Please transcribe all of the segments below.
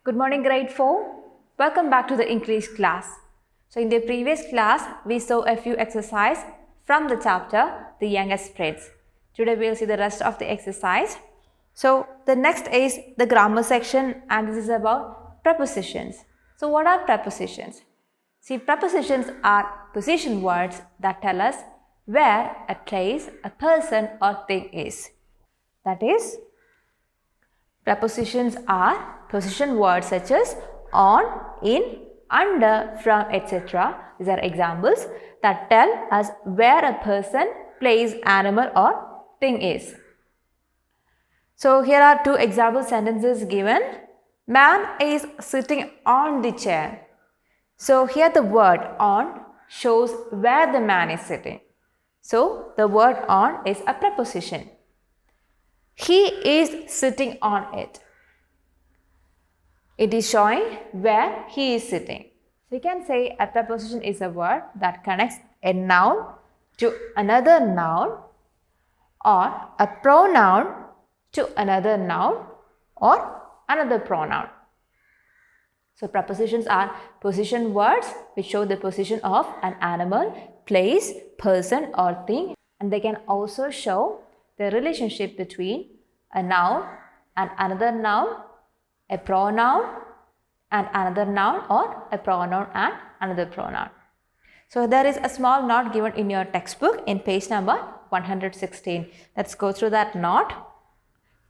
Good morning, grade 4. Welcome back to the English class. So in the previous class, we saw a few exercises from the chapter, The Youngest Prince. Today we will see the rest of the exercise. So the next is the grammar section, and this is about prepositions. So what are prepositions? See, prepositions are position words that tell us where a place, a person or thing is. That is, prepositions are position words such as on, in, under, from, etc. These are examples that tell us where a person, place, animal or thing is. So here are two example sentences given. Man is sitting on the chair. So here the word on shows where the man is sitting. So the word on is a preposition. He is sitting on it. It is showing where he is sitting. So you can say a preposition is a word that connects a noun to another noun, or a pronoun to another noun or another pronoun. So prepositions are position words which show the position of an animal, place, person or thing, and they can also show the relationship between a noun and another noun, a pronoun and another noun, or a pronoun and another pronoun. So there is a small note given in your textbook in page number 116. Let's go through that note.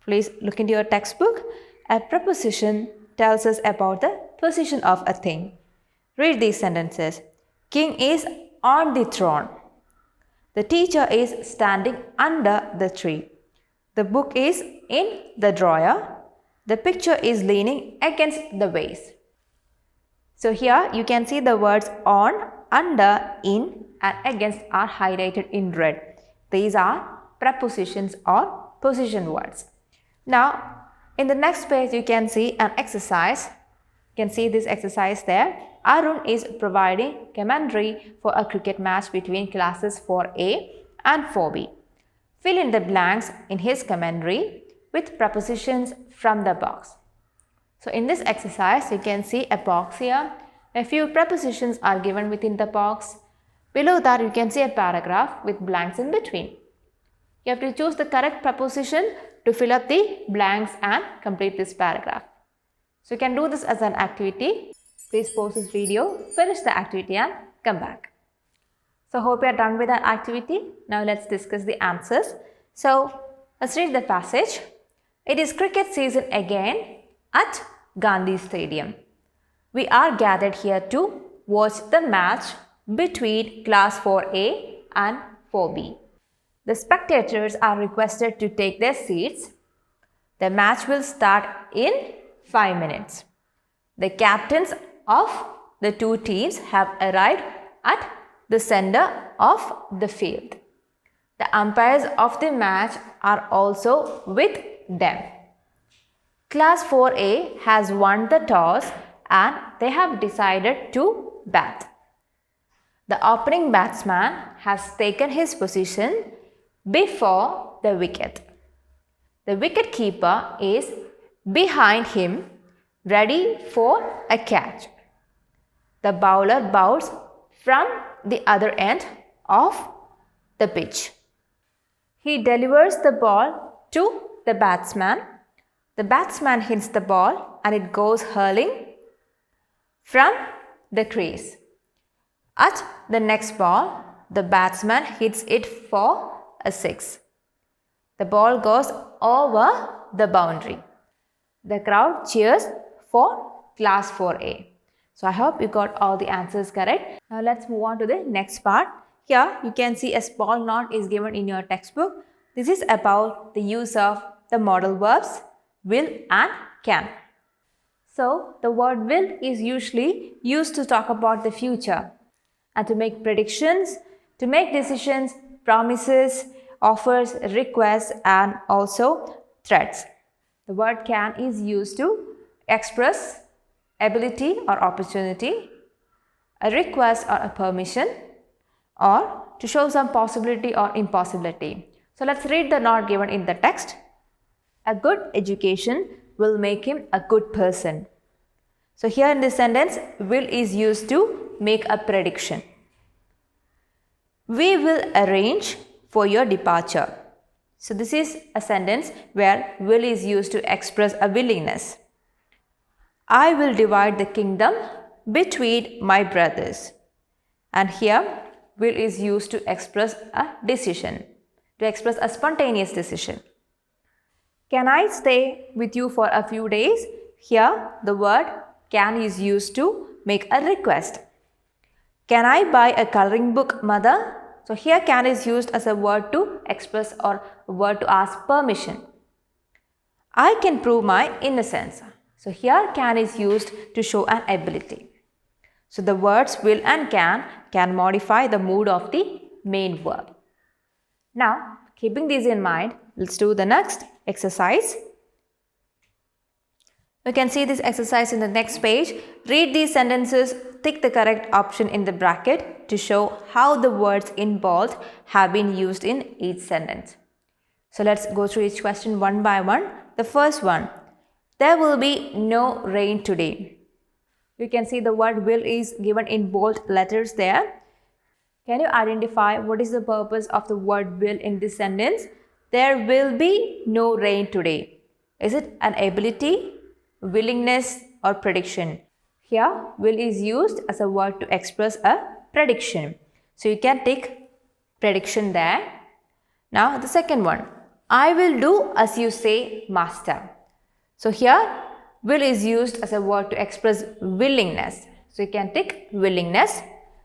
Please look into your textbook. A preposition tells us about the position of a thing. Read these sentences. King is on the throne. The teacher is standing under the tree. The book is in the drawer. The picture is leaning against the vase. So here you can see the words on, under, in and against are highlighted in red. These are prepositions or position words. Now in the next page you can see an exercise. You can see this exercise there. Arun is providing commentary for a cricket match between classes 4A and 4B. Fill in the blanks in his commentary with prepositions from the box. So in this exercise you can see a box here. A few prepositions are given within the box. Below that you can see a paragraph with blanks in between. You have to choose the correct preposition to fill up the blanks and complete this paragraph. So you can do this as an activity. Please pause this video, finish the activity and come back. So hope you are done with that activity. Now let's discuss the answers. So let's read the passage. It is cricket season again at Gandhi Stadium. We are gathered here to watch the match between class 4A and 4B. The spectators are requested to take their seats. The match will start in 5 minutes. The captains of the two teams have arrived at the center of the field. The umpires of the match are also with them. Class 4A has won the toss and they have decided to bat. The opening batsman has taken his position before the wicket. The wicket keeper is behind him, ready for a catch. The bowler bows from the other end of the pitch. He delivers the ball to the batsman. The batsman hits the ball and it goes hurling from the crease. At the next ball, the batsman hits it for a 6. The ball goes over the boundary. The crowd cheers for class 4A. So I hope you got all the answers correct. Now let's move on to the next part. Here you can see a small note is given in your textbook. This is about the use of the modal verbs will and can. So the word will is usually used to talk about the future and to make predictions, to make decisions, promises, offers, requests and also threats. The word can is used to express ability or opportunity, a request or a permission, or to show some possibility or impossibility. So let's read the note given in the text. A good education will make him a good person. So here in this sentence, will is used to make a prediction. We will arrange for your departure. So this is a sentence where will is used to express a willingness. I will divide the kingdom between my brothers. And here will is used to express a decision, to express a spontaneous decision. Can I stay with you for a few days? Here the word can is used to make a request. Can I buy a coloring book, mother? So here can is used as a word to express or a word to ask permission. I can prove my innocence. So here can is used to show an ability. So the words will and can modify the mood of the main verb. Now, keeping these in mind, let's do the next exercise. You can see this exercise in the next page. Read these sentences, tick the correct option in the bracket to show how the words in bold have been used in each sentence. So let's go through each question one by one. The first one, there will be no rain today. You can see the word will is given in bold letters there. Can you identify what is the purpose of the word will in this sentence? There will be no rain today. Is it an ability, willingness, or prediction? Here, will is used as a word to express a prediction. So you can take prediction there. Now the second one, I will do as you say, master. So here, will is used as a word to express willingness. So you can take willingness.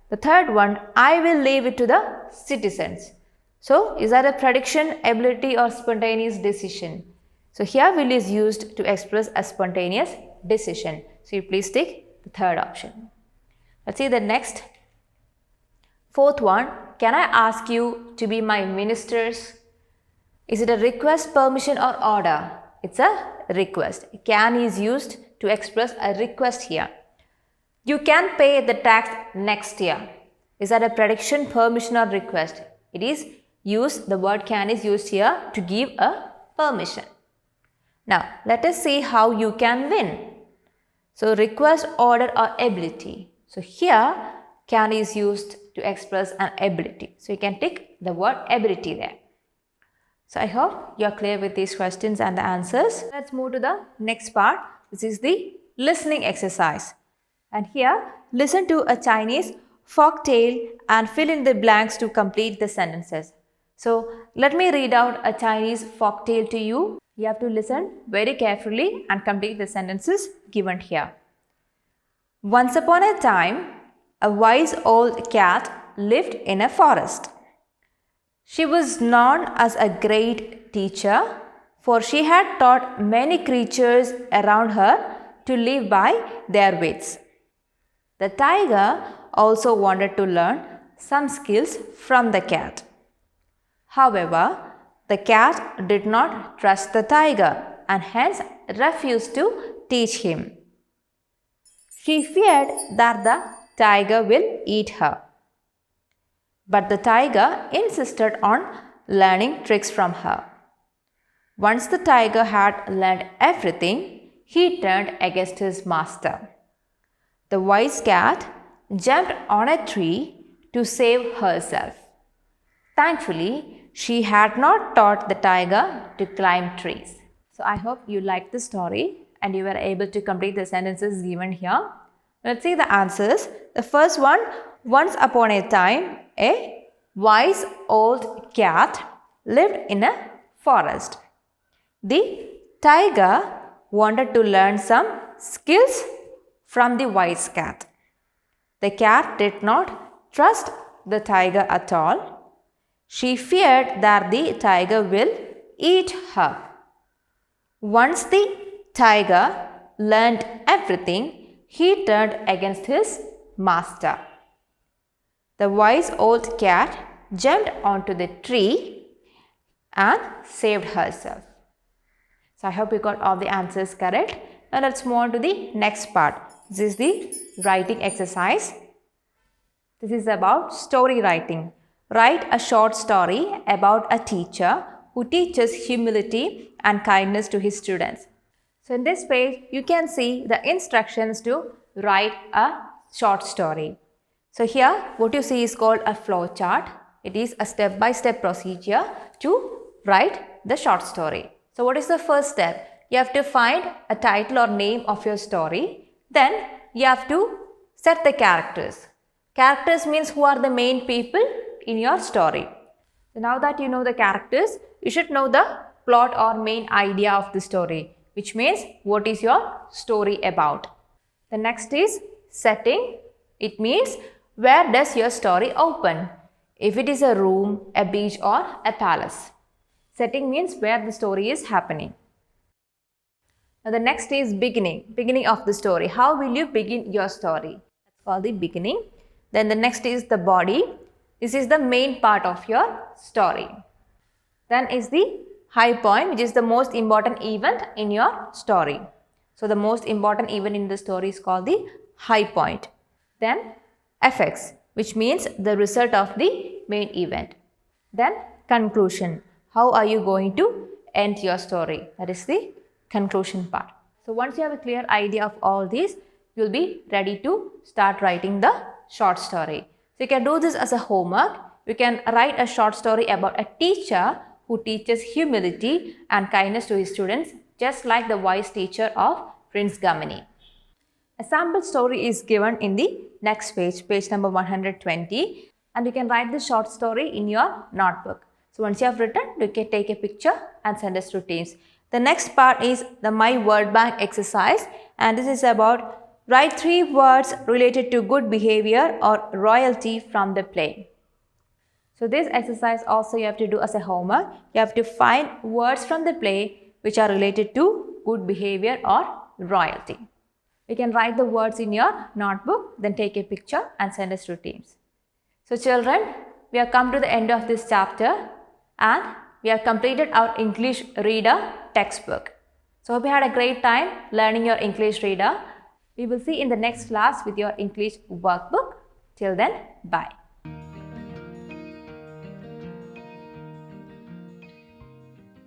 The third one, I will leave it to the citizens. So is that a prediction, ability, or spontaneous decision? So here will is used to express a spontaneous decision. So you please take the third option. Let's see the next. Fourth one, can I ask you to be my ministers? Is it a request, permission, or order? It's a request. Can is used to express a request here. You can pay the tax next year. Is that a prediction, permission, or request? It is used, the word can is used here to give a permission. Now, let us see how you can win. So, request, order, or ability. So, here can is used to express an ability. So, you can tick the word ability there. So, I hope you are clear with these questions and the answers. Let's move to the next part. This is the listening exercise. And here, listen to a Chinese folk tale and fill in the blanks to complete the sentences. So, let me read out a Chinese folk tale to you. You have to listen very carefully and complete the sentences given here. Once upon a time, a wise old cat lived in a forest. She was known as a great teacher, for she had taught many creatures around her to live by their wits. The tiger also wanted to learn some skills from the cat. However, the cat did not trust the tiger and hence refused to teach him. She feared that the tiger will eat her. But the tiger insisted on learning tricks from her. Once the tiger had learned everything, he turned against his master. The wise cat jumped on a tree to save herself. Thankfully, she had not taught the tiger to climb trees. So I hope you liked the story and you were able to complete the sentences given here. Let's see the answers. The first one, once upon a time, a wise old cat lived in a forest. The tiger wanted to learn some skills from the wise cat. The cat did not trust the tiger at all. She feared that the tiger will eat her. Once the tiger learned everything, he turned against his master. The wise old cat jumped onto the tree and saved herself. So I hope you got all the answers correct. Now let's move on to the next part. This is the writing exercise. This is about story writing. Write a short story about a teacher who teaches humility and kindness to his students. So in this page, you can see the instructions to write a short story. So here, what you see is called a flow chart. It is a step-by-step procedure to write the short story. So what is the first step? You have to find a title or name of your story. Then you have to set the characters. Characters means who are the main people in your story. So now that you know the characters, you should know the plot or main idea of the story, which means what is your story about. The next is setting. It means where does your story open? If it is a room, a beach or a palace. Setting means where the story is happening. Now the next is beginning of the story. How will you begin your story? That's called the beginning. Then the next is the body. This is the main part of your story. Then is the high point, which is the most important event in your story. So the most important event in the story is called the high point. Then effects, which means the result of the main event. Then conclusion. How are you going to end your story? That is the conclusion part. So once you have a clear idea of all these, you will be ready to start writing the short story. So you can do this as a homework. You can write a short story about a teacher who teaches humility and kindness to his students, just like the wise teacher of Prince Gamini. A sample story is given in the next page, page number 120, and you can write the short story in your notebook. So once you have written, you can take a picture and send us to Teams. The next part is the My Word Bank exercise, and this is about write 3 words related to good behavior or royalty from the play. So this exercise also you have to do as a homework. You have to find words from the play which are related to good behavior or royalty. You can write the words in your notebook, then take a picture and send us to Teams. So children, we have come to the end of this chapter and we have completed our English Reader textbook. So hope you had a great time learning your English Reader. We will see in the next class with your English workbook. Till then, bye.